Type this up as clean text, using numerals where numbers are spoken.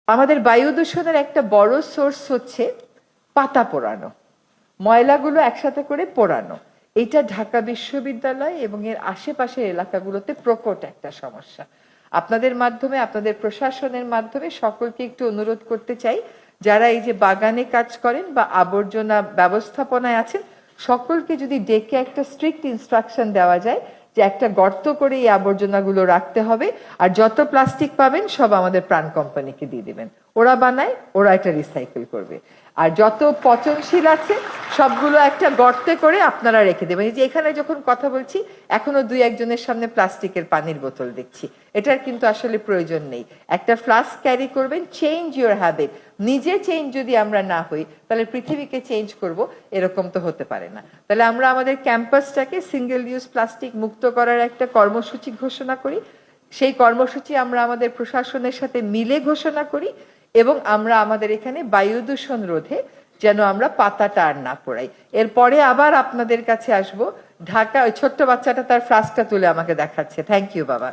আমাদের বায়ু দূষণের একটা বড় সোর্স হচ্ছে পাতা পোড়ানো, ময়লাগুলো একসাথে করে পোড়ানো। এটা ঢাকা বিশ্ববিদ্যালয় এবং এর আশেপাশের এলাকাগুলোতে প্রকট একটা সমস্যা। আপনাদের মাধ্যমে, আপনাদের প্রশাসনের মাধ্যমে সকলকে একটু অনুরোধ করতে চাই, যারা এই যে বাগানে কাজ করেন বা আবর্জনা ব্যবস্থাপনায় আছেন, সকলকে যদি ডেকে একটা স্ট্রিক্ট ইনস্ট্রাকশন দেওয়া যায় যে একটা গর্ত করে এই আবর্জনাগুলো রাখতে হবে, আর যত প্লাস্টিক পাবেন সব আমাদের প্রাণ কোম্পানিকে দিয়ে দিবেন, ওরা বানায়, ওরা এটা রিসাইকেল করবে। আর যত পচনশীল আছে সবগুলো একটা গর্তে করে আপনারা রেখে দেবেন। এই যে এখানে যখন কথা বলছি এখনো দুই একজনের সামনে প্লাস্টিকের পানির বোতল দেখছি, এটার কিন্তু আসলে প্রয়োজন নেই। একটা ফ্লাস্ক ক্যারি করবেন। Change your habit. নিজে চেঞ্জ যদি আমরা না হই তাহলে পৃথিবীকে চেঞ্জ করব, এরকম তো হতে পারে না। তাহলে আমরা আমাদের ক্যাম্পাসটাকে সিঙ্গেল ইউজ প্লাস্টিক মুক্ত করার একটা কর্মসূচি ঘোষণা করি। সেই কর্মসূচি আমরা আমাদের প্রশাসনের সাথে মিলে ঘোষণা করি এবং আমরা আমাদের এখানে বায়ু দূষণ রোধে যেন আমরা পাতাটা আর না পোড়াই। এরপরে আবার আপনাদের কাছে আসব। ঢাকা, ওই ছোট্ট বাচ্চাটা তার ফ্লাস্কটা তুলে আমাকে দেখাচ্ছে। থ্যাংক ইউ বাবা।